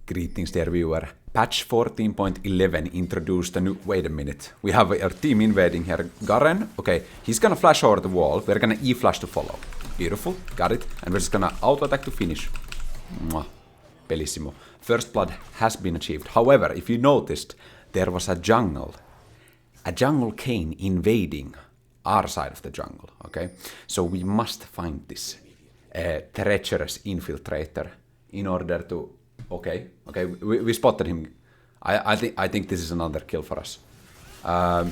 Greetings, dear viewer. Patch 14.11 introduced a new... Wait a minute. We have our team invading here. Garen, okay, he's gonna flash over the wall. We're gonna E-flash to follow. Beautiful, got it. And we're just gonna auto-attack to finish. Mwah. Bellissimo. First blood has been achieved. However, if you noticed, there was a jungle cane invading our side of the jungle, okay? So we must find this treacherous infiltrator in order to... Okay, we spotted him. I think this is another kill for us.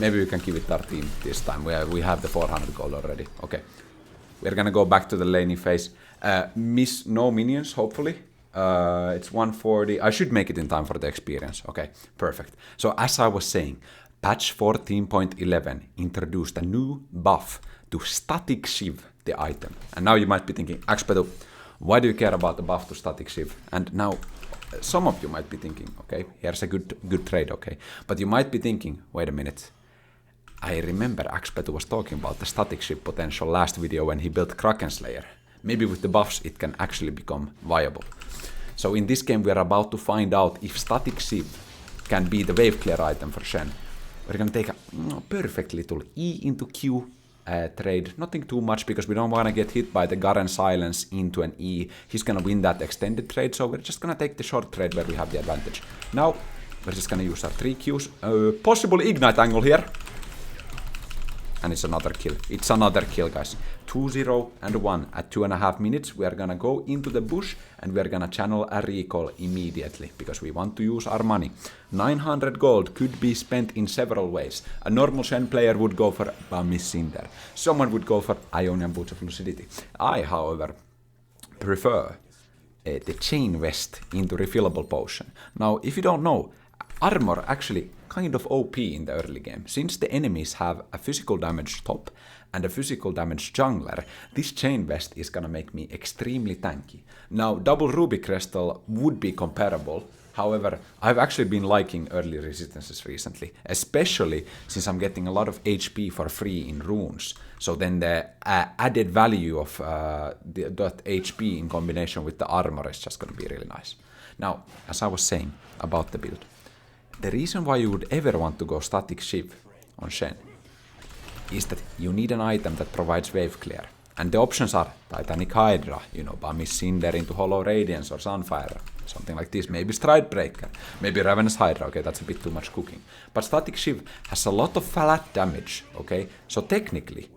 Maybe we can give it our team this time. We have the 400 gold already. Okay, we're gonna go back to the laning phase. Miss no minions, hopefully. It's 140. I should make it in time for the experience. Okay, perfect. So as I was saying, patch 14.11 introduced a new buff to Static Shiv, the item. And now you might be thinking, xPetu, why do you care about the buff to Static Shiv? And now some of you might be thinking, okay, here's a good trade, okay. But you might be thinking, wait a minute. I remember xPetu was talking about the Static Shiv potential last video when he built Kraken Slayer. Maybe with the buffs it can actually become viable. So in this game we are about to find out if Static Shiv can be the wave clear item for Shen. We're gonna take a perfect little E into Q trade. Nothing too much because we don't want to get hit by the Garen silence into an E. He's gonna win that extended trade, so we're just gonna take the short trade where we have the advantage. Now we're just gonna use our 3 Qs. Possible ignite angle here. And it's another kill. It's another kill, guys. 2-0 and 1 at 2.5 minutes. We are gonna go into the bush and we are gonna channel a recall immediately because we want to use our money. 900 gold could be spent in several ways. A normal Shen player would go for Miss Cinder. Someone would go for Ionian Boots of Lucidity. I, however, prefer the chain vest into refillable potion. Now, if you don't know, armor actually kind of OP in the early game. Since the enemies have a physical damage top and a physical damage jungler, this chain vest is gonna make me extremely tanky. Now, double ruby crystal would be comparable. However, I've actually been liking early resistances recently, especially since I'm getting a lot of HP for free in runes. So then the added value of that HP in combination with the armor is just gonna be really nice. Now, as I was saying about the build, the reason why you would ever want to go Static Shiv on Shen is that you need an item that provides wave clear. And the options are Titanic Hydra, you know, Miss Cinder into Hollow Radiance or Sunfire, something like this. Maybe Stride Breaker, maybe Ravenous Hydra, okay, that's a bit too much cooking. But Static Shiv has a lot of flat damage, okay? So technically,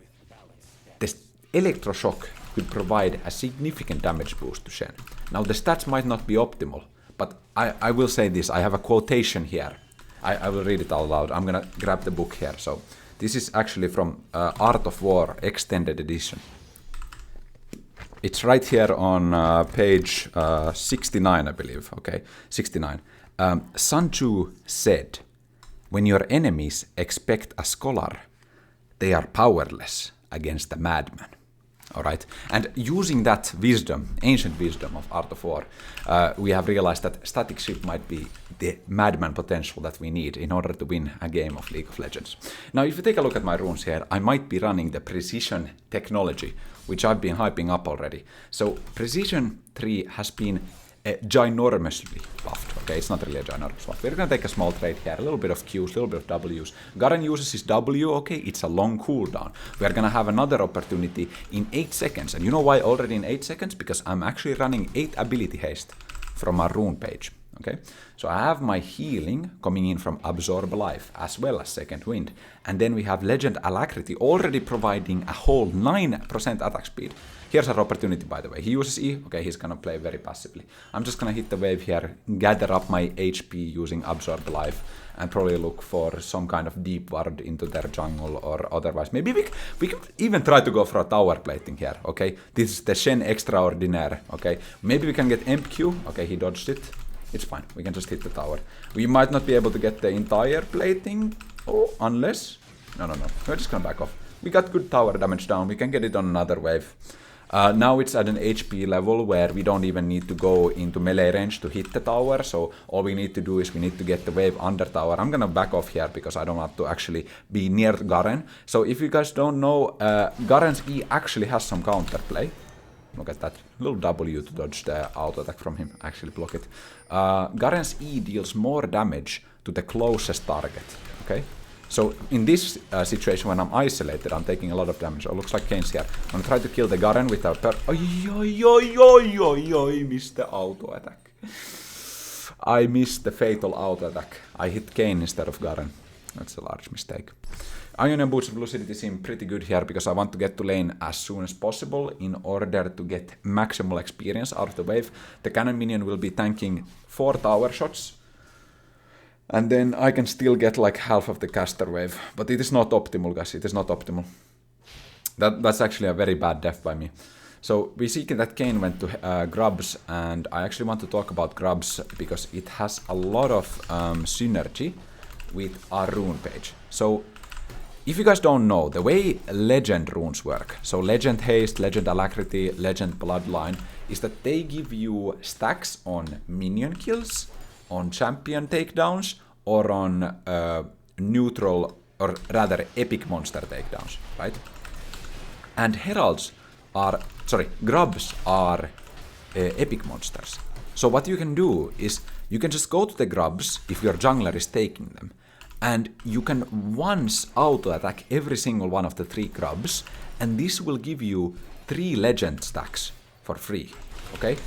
this Electroshock could provide a significant damage boost to Shen. Now the stats might not be optimal, but I will say this, I have a quotation here. I will read it out loud. I'm gonna grab the book here. So this is actually from Art of War Extended Edition. It's right here on page 69, I believe. Okay, 69. Sun Tzu said, when your enemies expect a scholar, they are powerless against a madman. Alright, and using that wisdom, ancient wisdom of Art of War, we have realized that Static Shiv might be the madman potential that we need in order to win a game of League of Legends. Now, if you take a look at my runes here, I might be running the Precision technology, which I've been hyping up already. So, Precision 3 has been ginormously buffed. Okay, it's not really a ginormous buff. We're gonna take a small trade here, a little bit of Qs, a little bit of Ws. Garen uses his W, okay, it's a long cooldown. We're gonna have another opportunity in 8 seconds. And you know why already in 8 seconds? Because I'm actually running 8 ability haste from our rune page. Okay, so I have my healing coming in from Absorb Life as well as Second Wind. And then we have Legend Alacrity already providing a whole 9% attack speed. Here's our opportunity, by the way. He uses E, okay, he's gonna play very passively. I'm just gonna hit the wave here, gather up my HP using Absorb Life, and probably look for some kind of deep ward into their jungle or otherwise. Maybe we can even try to go for a tower plating here, okay? This is the Shen Extraordinaire, okay? Maybe we can get MQ, okay, he dodged it. It's fine, we can just hit the tower. We might not be able to get the entire plating, unless... No, we're just gonna back off. We got good tower damage down, we can get it on another wave. Now it's at an HP level where we don't even need to go into melee range to hit the tower, so all we need to do is we need to get the wave under tower. I'm gonna back off here because I don't want to actually be near Garen. So if you guys don't know, Garen's E actually has some counterplay. Look at that. Little W to dodge the auto attack from him. Actually block it. Garen's E deals more damage to the closest target. Okay? So in this situation, when I'm isolated, I'm taking a lot of damage. Oh, looks like Kane's here. I'm gonna try to kill the Garen without I missed the auto attack. I missed the fatal auto attack. I hit Kane instead of Garen. That's a large mistake. Ionian Boots and Lucidity seem pretty good here because I want to get to lane as soon as possible in order to get maximal experience out of the wave. The cannon minion will be tanking 4 tower shots. And then I can still get like half of the caster wave. But it is not optimal, guys. It is not optimal. That's actually a very bad death by me. So we see that Kane went to Grubs, and I actually want to talk about Grubs because it has a lot of synergy with our rune page. So if you guys don't know, the way legend runes work, so legend haste, legend alacrity, legend bloodline, is that they give you stacks on minion kills, on champion takedowns, or on neutral, or rather epic monster takedowns, right? And heralds are, grubs are epic monsters. So what you can do is, you can just go to the grubs if your jungler is taking them, and you can once auto attack every single one of the 3 grubs, and this will give you 3 legend stacks for free, okay?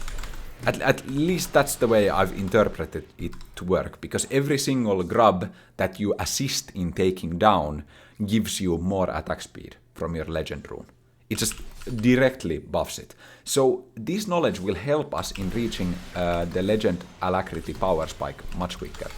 At least that's the way I've interpreted it to work, because every single grub that you assist in taking down gives you more attack speed from your legend rune. It just directly buffs it. So this knowledge will help us in reaching the legend alacrity power spike much quicker.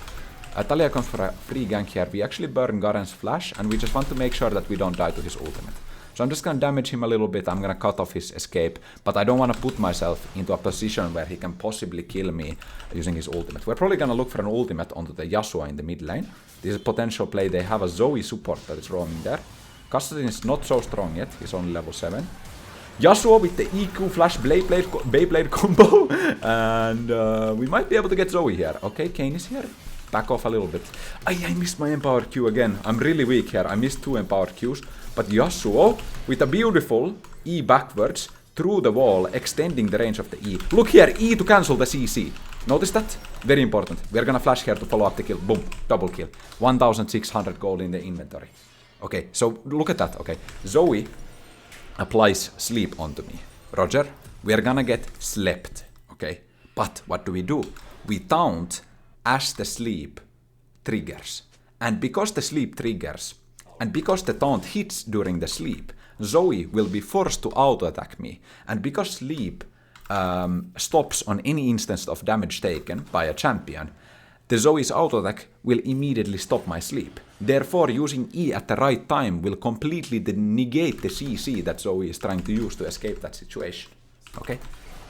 Talia comes for a free gank here. We actually burn Garen's flash, and we just want to make sure that we don't die to his ultimate. So I'm just gonna damage him a little bit, I'm gonna cut off his escape, but I don't wanna put myself into a position where he can possibly kill me using his ultimate. We're probably gonna look for an ultimate onto the Yasuo in the mid lane. This is a potential play. They have a Zoe support that is roaming there. Kassadin is not so strong yet, he's only level 7. Yasuo with the EQ flash Beyblade combo, and we might be able to get Zoe here. Okay, Kane is here. Back off a little bit. I missed my Empower Q again. I'm really weak here. I missed 2 Empower Qs. But Yasuo, with a beautiful E backwards, through the wall, extending the range of the E. Look here, E to cancel the CC. Notice that? Very important. We're gonna flash here to follow up the kill. Boom, double kill. 1,600 gold in the inventory. Okay, so look at that. Okay, Zoe applies sleep onto me. Roger, we are gonna get slept. Okay, but what do? We taunt as the sleep triggers. And because the sleep triggers, and because the taunt hits during the sleep, Zoe will be forced to auto-attack me. And because sleep stops on any instance of damage taken by a champion, the Zoe's auto-attack will immediately stop my sleep. Therefore, using E at the right time will completely negate the CC that Zoe is trying to use to escape that situation. Okay?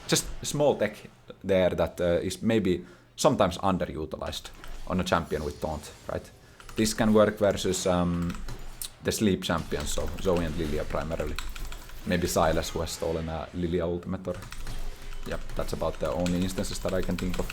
Just a small tech there that is maybe sometimes underutilized on a champion with taunt, right? This can work versus the sleep champions, so Zoe and Lilia primarily. Maybe Silas, who has stolen a Lilia ultimate, or... Yep, that's about the only instances that I can think of.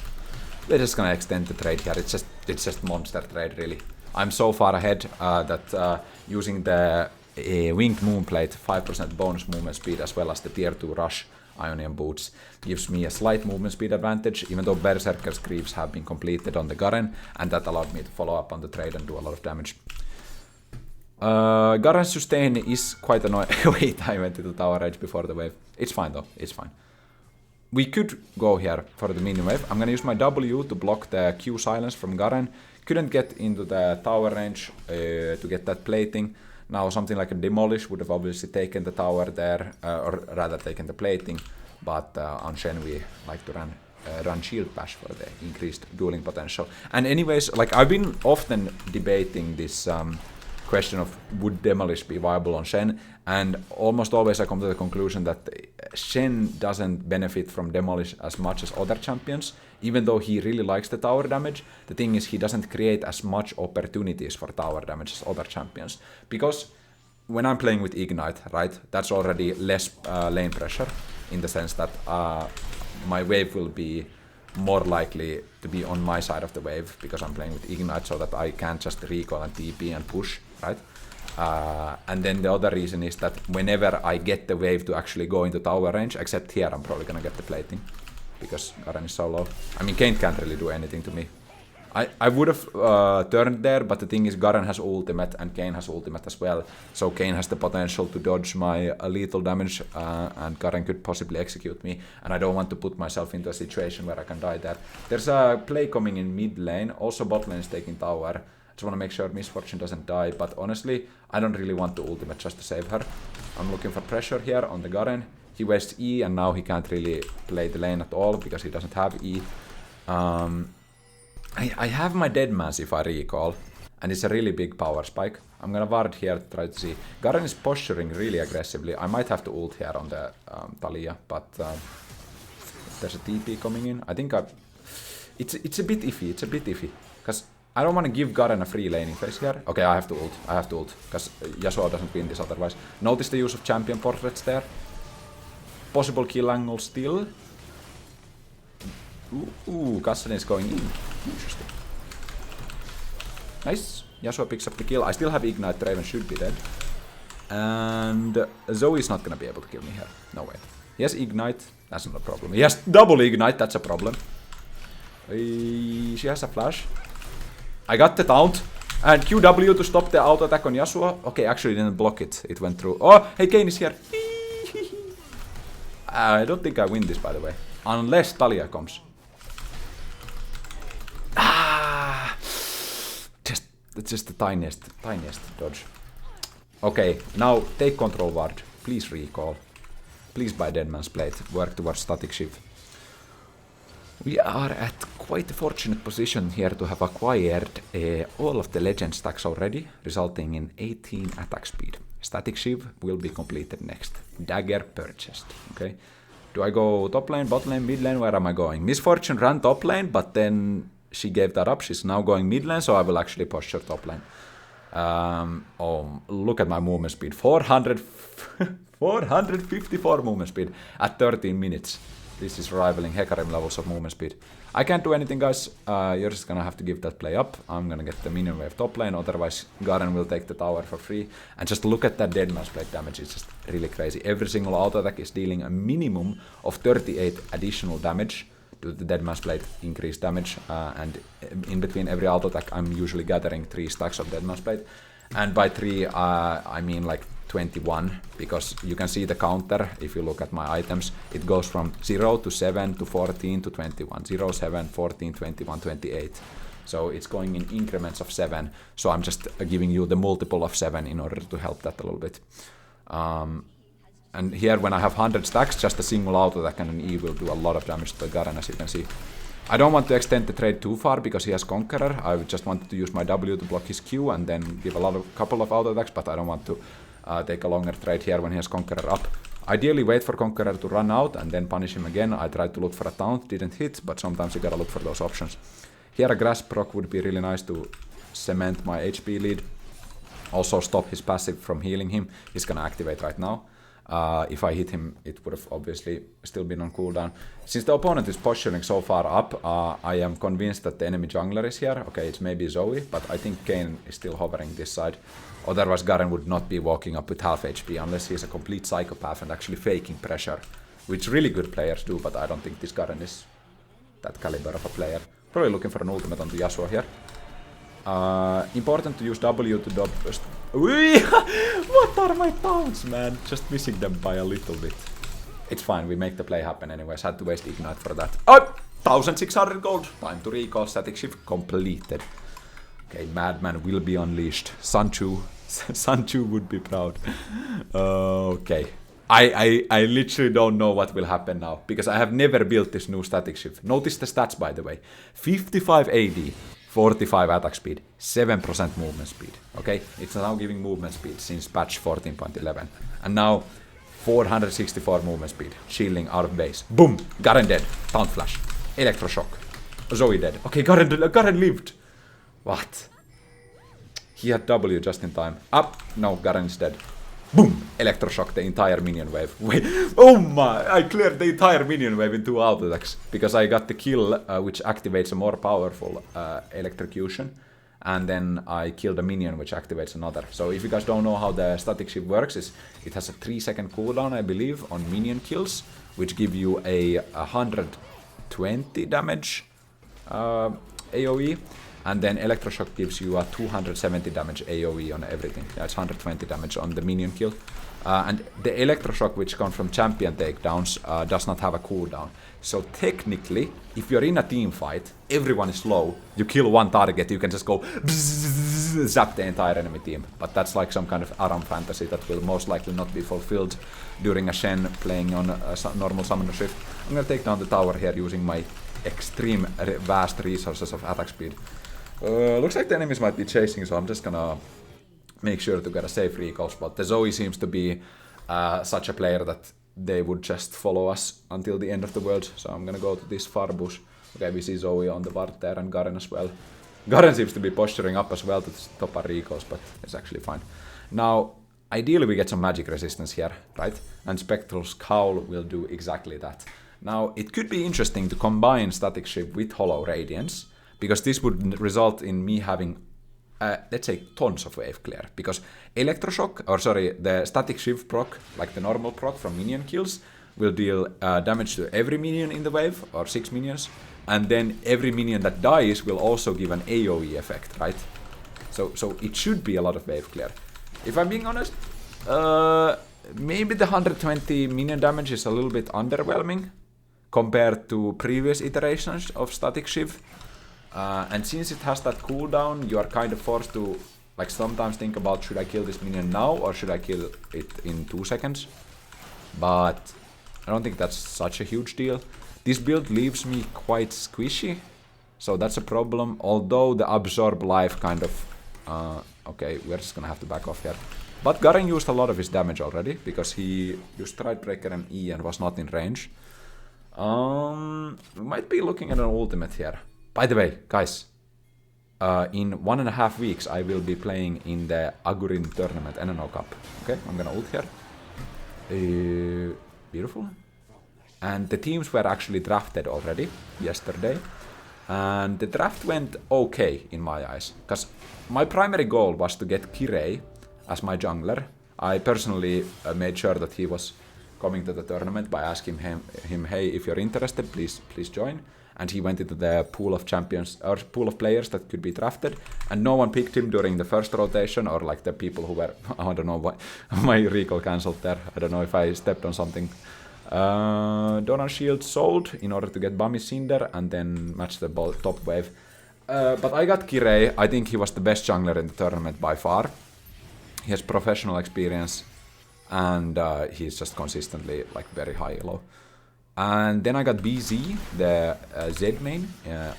We're just gonna extend the trade here, it's just monster trade, really. I'm so far ahead that using the Winged Moonplate, 5% bonus movement speed, as well as the tier 2 rush Ionian Boots, gives me a slight movement speed advantage, even though Berserker's Creeps have been completed on the Garen, and that allowed me to follow up on the trade and do a lot of damage. Garen's sustain is quite annoying. Wait, I went into tower rage before the wave. It's fine though, it's fine. We could go here for the minion wave. I'm gonna use my W to block the Q silence from Garen. Couldn't get into the tower range to get that plating. Now something like a Demolish would have obviously taken the tower there, or rather taken the plating, but on Shen we like to run Shield Bash for the increased dueling potential. And anyways, like I've been often debating this question of would Demolish be viable on Shen, and almost always I come to the conclusion that Shen doesn't benefit from Demolish as much as other champions, even though he really likes the tower damage. The thing is, he doesn't create as much opportunities for tower damage as other champions, because when I'm playing with Ignite, right, that's already less lane pressure, in the sense that my wave will be more likely to be on my side of the wave, because I'm playing with Ignite, so that I can't just recoil and TP and push, right? And then the other reason is that whenever I get the wave to actually go into tower range, except here I'm probably gonna get the plating, because Garen is so low. I mean, Kayn can't really do anything to me. I would have turned there, but the thing is Garen has ultimate and Kayn has ultimate as well. So Kayn has the potential to dodge my lethal damage and Garen could possibly execute me. And I don't want to put myself into a situation where I can die there. There's a play coming in mid lane. Also bot lane is taking tower. I just want to make sure Misfortune doesn't die. But honestly, I don't really want to ultimate just to save her. I'm looking for pressure here on the Garen. He wastes E and now he can't really play the lane at all because he doesn't have E. I have my Deadmans if I recall, and it's a really big power spike. I'm gonna ward here to try to see. Garen is posturing really aggressively. I might have to ult here on the Talia, but there's a TP coming in. I think it's a bit iffy, because I don't want to give Garen a free laning phase here. Okay, I have to ult, because Yasuo doesn't win this otherwise. Notice the use of champion portraits there. Possible kill angle still. Ooh, Kassadin is going in. Interesting. Nice. Yasuo picks up the kill. I still have Ignite. The Raven should be dead. And Zoe is not gonna be able to kill me here. No way. He has Ignite. That's not a problem. He has double Ignite. That's a problem. She has a flash. I got the taunt. And QW to stop the auto attack on Yasuo. Okay, actually didn't block it. It went through. Oh, hey, Kayn is here. I don't think I win this, by the way. Unless Talia comes. It's just the tiniest dodge. Okay, now take control ward. Please recall. Please buy Deadman's Plate. Work towards static shift. We are at quite a fortunate position here to have acquired all of the legend stacks already, resulting in 18 attack speed. Static shift will be completed next. Dagger purchased. Okay. Do I go top lane, bot lane, mid lane? Where am I going? Misfortune ran top lane, but then she gave that up. She's now going mid lane, so I will actually posture top lane. Oh, look at my movement speed. 454 movement speed at 13 minutes. This is rivaling Hecarim levels of movement speed. I can't do anything, guys. You're just gonna have to give that play up. I'm gonna get the minion wave top lane, otherwise Garen will take the tower for free. And just look at that Deadman's Plate damage. It's just really crazy. Every single auto attack is dealing a minimum of 38 additional damage to the Deadman's Plate increased damage, and in between every auto attack I'm usually gathering 3 stacks of Deadman's Plate, and by 3 I mean like 21, because you can see the counter if you look at my items. It goes from 0 to 7 to 14 to 21, 0, 7, 14, 21, 28. So it's going in increments of 7, so I'm just giving you the multiple of 7 in order to help that a little bit. And here, when I have 100 stacks, just a single auto attack and an E will do a lot of damage to the Garen, as you can see. I don't want to extend the trade too far because he has Conqueror. I just wanted to use my W to block his Q and then give a couple of auto attacks, but I don't want to take a longer trade here when he has Conqueror up. Ideally, wait for Conqueror to run out and then punish him again. I tried to look for a taunt, didn't hit, but sometimes you gotta look for those options. Here, a Grasp proc would be really nice to cement my HP lead. Also stop his passive from healing him. He's gonna activate right now. If I hit him, it would have obviously still been on cooldown. Since the opponent is posturing so far up, I am convinced that the enemy jungler is here. Okay, it's maybe Zoe, but I think Kayn is still hovering this side. Otherwise, Garen would not be walking up with half HP unless he's a complete psychopath and actually faking pressure, which really good players do, but I don't think this Garen is that caliber of a player. Probably looking for an ultimate on the Yasuo here. Important to use W to dodge. What are my taunts, man? Just missing them by a little bit. It's fine, we make the play happen anyways. Had to waste Ignite for that. Oh! 1600 gold. Time to recall. Static shift completed. Okay, Madman will be unleashed. Sanchu would be proud. Okay. I literally don't know what will happen now, because I have never built this new static shift. Notice the stats, by the way. 55 AD. 45 attack speed, 7% movement speed, okay? It's now giving movement speed since patch 14.11. And now, 464 movement speed, shielding out of base. Boom! Garen dead. Taunt flash. Electroshock. Zoe dead. Okay, Garen lived. What? He had W just in time. Up! No, Garen is dead. Boom! Electroshock the entire minion wave. Wait, oh my! I cleared the entire minion wave in 2 auto attacks because I got the kill, which activates a more powerful electrocution. and then I killed a minion which activates another. So if you guys don't know how the static shiv works, it has a 3-second cooldown, I believe, on minion kills, which give you a 120 damage AoE, and then electroshock gives you a 270 damage AoE on everything. Yeah, it's 120 damage on the minion kill. And the electroshock, which comes from champion takedowns, does not have a cooldown. So technically, if you're in a team fight, everyone is low, you kill one target, you can just go bzzz, zap the entire enemy team. But that's like some kind of Aram fantasy that will most likely not be fulfilled during a Shen playing on a normal Summoner Shift. I'm gonna take down the tower here using my extreme vast resources of attack speed. Looks like the enemies might be chasing, so I'm just gonna make sure to get a safe recall spot. The Zoe seems to be such a player that they would just follow us until the end of the world. So I'm gonna go to this far bush. Okay, we see Zoe on the ward there and Garen as well. Garen seems to be posturing up as well to stop our recalls, but it's actually fine. Now, ideally we get some magic resistance here, right? And Spectral Scowl will do exactly that. Now, it could be interesting to combine Static Shiv with Hollow Radiance, because this would result in me having let's say tons of wave clear, because electroshock, or sorry, the static shiv proc, like the normal proc from minion kills, will deal damage to every minion in the wave, or 6 minions, and then every minion that dies will also give an AoE effect, right? So it should be a lot of wave clear. If I'm being honest, maybe the 120 minion damage is a little bit underwhelming compared to previous iterations of static shiv. And since it has that cooldown, you are kind of forced to like sometimes think about, should I kill this minion now or should I kill it in 2 seconds? But I don't think that's such a huge deal. This build leaves me quite squishy, so that's a problem. Although the absorb life kind of... okay, we're just gonna have to back off here. But Garen used a lot of his damage already, because he used Stridebreaker and E and was not in range. We might be looking at an ultimate here. By the way, guys, in 1.5 weeks I will be playing in the Agurin tournament, NNO Cup. Okay, I'm gonna ult here. Beautiful. And the teams were actually drafted already yesterday. And the draft went okay in my eyes. Because my primary goal was to get Kirei as my jungler. I personally made sure that he was coming to the tournament by asking him, hey, if you're interested, please join. And he went into the pool of champions, or pool of players that could be drafted, and no one picked him during the first rotation, or like the people who were, I don't know why, my recall cancelled there, I don't know if I stepped on something. Doran Shield sold in order to get Bami Cinder and then match the top wave. But I got Kirei. I think he was the best jungler in the tournament by far. He has professional experience, and he's just consistently like very high elo. And then I got BZ, the Z main,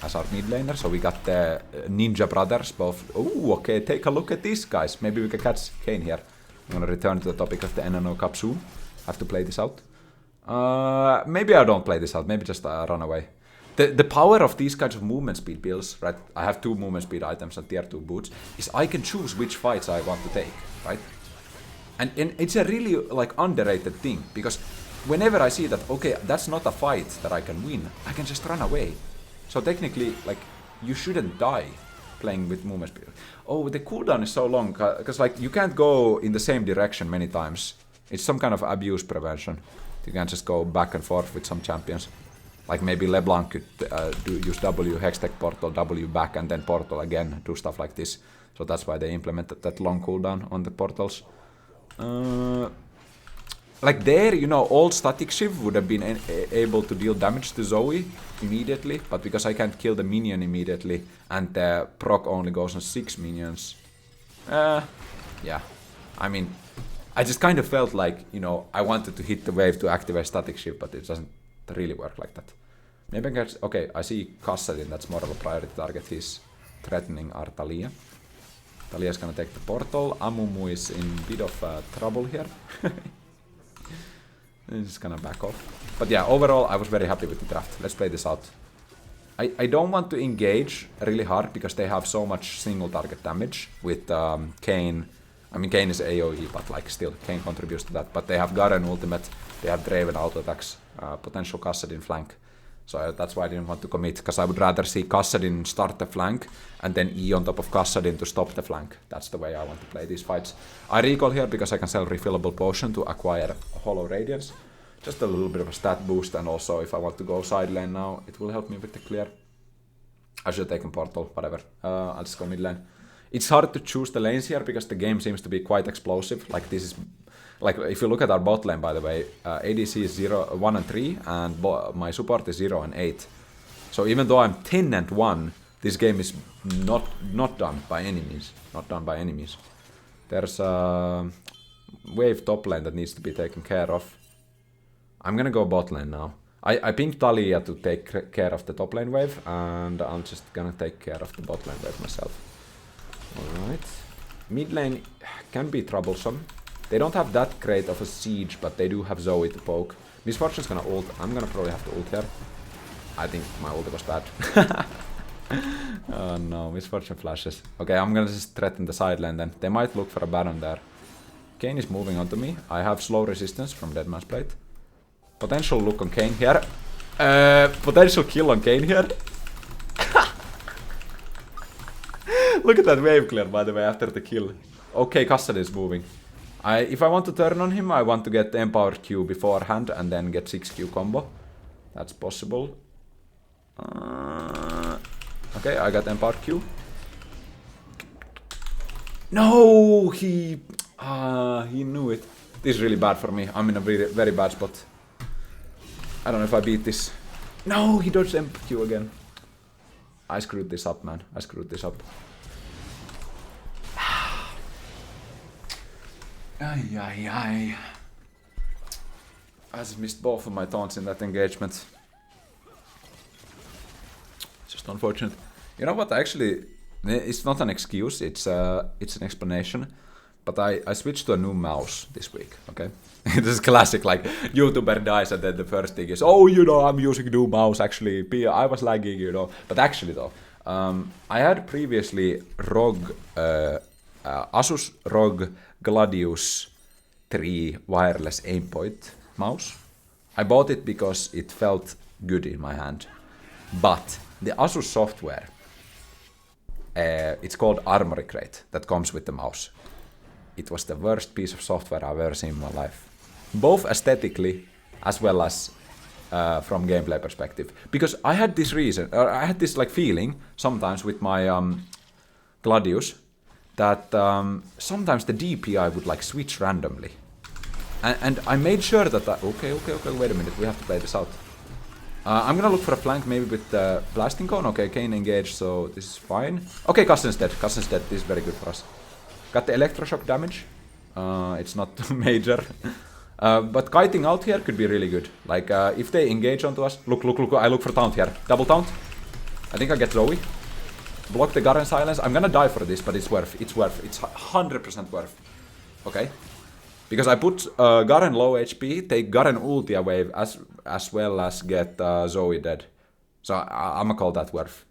as our mid laner. So we got the Ninja Brothers both. Oh, okay, take a look at these guys. Maybe we can catch Kane here. I'm gonna return to the topic of the NNO Cup soon. Have to play this out. Maybe I don't play this out. Maybe just run away. The power of these kinds of movement speed builds, right? I have 2 movement speed items and tier 2 boots. Is I can choose which fights I want to take, right? And it's a really like underrated thing, because whenever I see that, okay, that's not a fight that I can win, I can just run away. So technically, like, you shouldn't die playing with movement speed. Oh, the cooldown is so long, because like you can't go in the same direction many times. It's some kind of abuse prevention. You can't just go back and forth with some champions. Like maybe LeBlanc could use W, Hextech Portal, W back, and then Portal again, do stuff like this. So that's why they implemented that long cooldown on the portals. Like there, you know, old Static Shiv would have been able to deal damage to Zoe immediately, but because I can't kill the minion immediately, and the proc only goes on 6 minions, yeah, I mean, I just kind of felt like, you know, I wanted to hit the wave to activate Static Shiv, but it doesn't really work like that. Maybe I can... Okay, I see Kassadin, that's more of a priority target. He's threatening our Talia. Talia's gonna take the portal. Amumu is in a bit of trouble here. He's just gonna back off. But yeah, overall, I was very happy with the draft. Let's play this out. I don't want to engage really hard because they have so much single target damage with Kayn. I mean, Kayn is AoE, but like still, Kayn contributes to that. But they have Garen ultimate, they have Draven auto attacks, potential Kassadin flank. So that's why I didn't want to commit, because I would rather see Kassadin start the flank and then E on top of Kassadin to stop the flank. That's the way I want to play these fights. I recall here because I can sell refillable potion to acquire Hollow Radiance. Just a little bit of a stat boost, and also if I want to go side lane now, it will help me with the clear. I should have taken portal, whatever. I'll just go mid lane. It's hard to choose the lanes here because the game seems to be quite explosive. Like this is, like if you look at our bot lane, by the way, ADC is 0, 1 and 3, and my support is 0 and 8. So even though I'm 10 and 1, this game is not done by any means. Not done by any means. There's a wave top lane that needs to be taken care of. I'm gonna go bot lane now. I pinged Talia to take care of the top lane wave, and I'm just gonna take care of the bot lane wave myself. Alright. Mid lane can be troublesome. They don't have that great of a siege, but they do have Zoe to poke. Misfortune's gonna ult. I'm gonna probably have to ult here. I think my ult was bad. Oh no, Misfortune flashes. Okay, I'm gonna just threaten the side lane then. They might look for a Baron there. Kayn is moving onto me. I have slow resistance from Deadman's Plate. Potential look on Kayn here. Potential kill on Kayn here. Look at that wave clear, by the way, after the kill. Okay, Kassadin is moving. If I want to turn on him, I want to get the Empower Q beforehand and then get 6Q combo. That's possible. Okay, I got Empower Q. No, he knew it. This is really bad for me. I'm in a very, very bad spot. I don't know if I beat this. No, he dodged MQ again. I screwed this up, man. I screwed this up. Ay. I just missed both of my taunts in that engagement. Just unfortunate. You know what, actually, it's not an excuse, it's an explanation. But I switched to a new mouse this week, okay? This is classic, like, YouTuber dies and then the first thing is, oh, you know, I'm using new mouse, actually, I was lagging, you know. But actually, though, I had previously Asus ROG Gladius 3 wireless aimpoint mouse. I bought it because it felt good in my hand. But the Asus software, it's called Armory Crate, that comes with the mouse. It was the worst piece of software I've ever seen in my life. Both aesthetically as well as from gameplay perspective. Because I had this like feeling sometimes with my Gladius that sometimes the DPI would like switch randomly. And I made sure that okay, wait a minute, we have to play this out. I'm gonna look for a flank maybe with the blasting cone. Okay, Kayn engaged, so this is fine. Okay, Kassadin's dead. This is very good for us. Got the electroshock damage. It's not major. But kiting out here could be really good. Like, if they engage onto us... Look, I look for taunt here. Double taunt. I think I get Zoe. Block the Garen silence. I'm gonna die for this, but it's worth. It's 100% worth. Okay. Because I put Garen low HP, take Garen ulti away as well as get Zoe dead. So I'm gonna call that worth.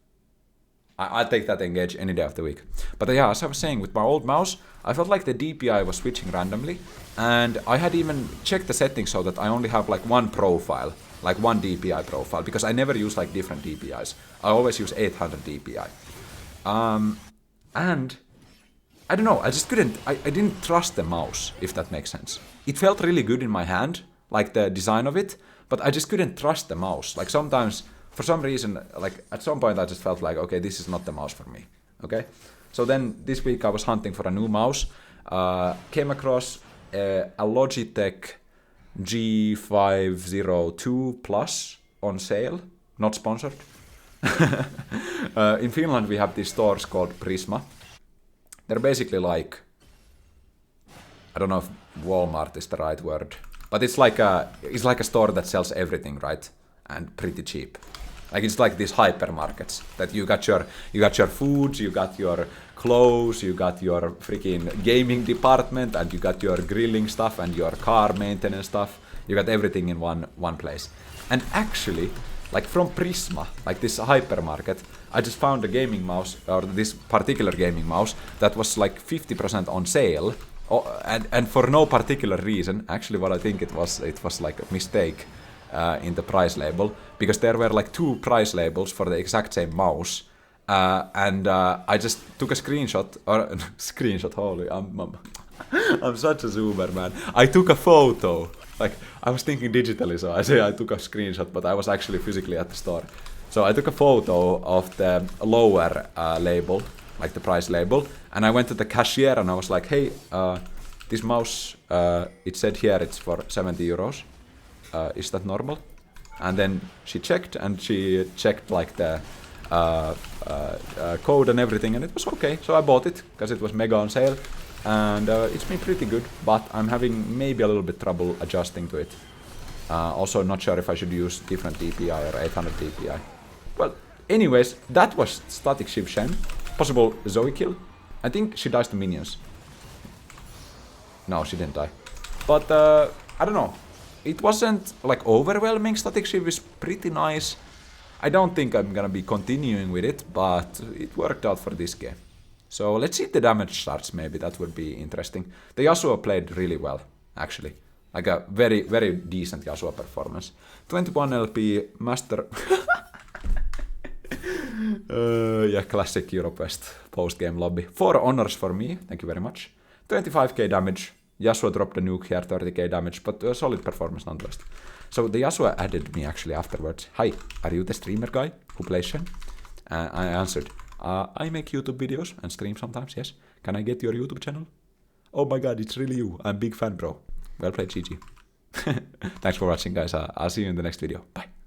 I'll take that engage any day of the week. But yeah, as I was saying, with my old mouse, I felt like the DPI was switching randomly. And I had even checked the settings so that I only have like one profile, like one DPI profile, because I never use like different DPIs. I always use 800 DPI. And I don't know, I just couldn't, I didn't trust the mouse, if that makes sense. It felt really good in my hand, like the design of it, but I just couldn't trust the mouse. Like sometimes, for some reason, like at some point I just felt like, okay, this is not the mouse for me, okay? So then this week I was hunting for a new mouse, came across a Logitech G502 Plus on sale, not sponsored. In Finland we have these stores called Prisma. They're basically like, I don't know if Walmart is the right word, but it's like a store that sells everything, right? And pretty cheap. Like it's like these hypermarkets that you got your food, you got your clothes, you got your freaking gaming department, and you got your grilling stuff and your car maintenance stuff. You got everything in one place. And actually, like from Prisma, like this hypermarket, I just found a gaming mouse, or this particular gaming mouse, that was like 50% on sale, and for no particular reason. Actually, what I think it was like a mistake. in the price label, because there were like 2 price labels for the exact same mouse. And I just took a screenshot, holy, I'm such a zoomer, man. I took a photo, like, I was thinking digitally, so I say I took a screenshot, but I was actually physically at the store. So I took a photo of the lower label, like the price label, and I went to the cashier and I was like, hey, this mouse, it said here it's for 70 euros. Is that normal? And then she checked, and she checked like the code and everything, and it was okay. So I bought it because it was mega on sale, and it's been pretty good, but I'm having maybe a little bit trouble adjusting to it. Also not sure if I should use different DPI or 800 DPI. Well, anyways, that was Static Shiv Shen. Possible Zoe kill. I think she dies to minions. No, she didn't die. But I don't know. It wasn't like overwhelming. Static Shiv is pretty nice. I don't think I'm gonna be continuing with it, but it worked out for this game. So let's see if the damage starts, maybe. That would be interesting. The Yasuo played really well, actually. Like a very, very decent Yasuo performance. 21 LP, Master... yeah, classic EuroQuest post-game lobby. 4 honors for me, thank you very much. 25k damage. Yasuo dropped a nuke here, 30k damage, but a solid performance nonetheless. So the Yasuo added me actually afterwards. Hi, are you the streamer guy who plays Shen? I answered, I make YouTube videos and stream sometimes, yes. Can I get your YouTube channel? Oh my god, it's really you. I'm a big fan, bro. Well played, GG. Thanks for watching, guys. I'll see you in the next video. Bye.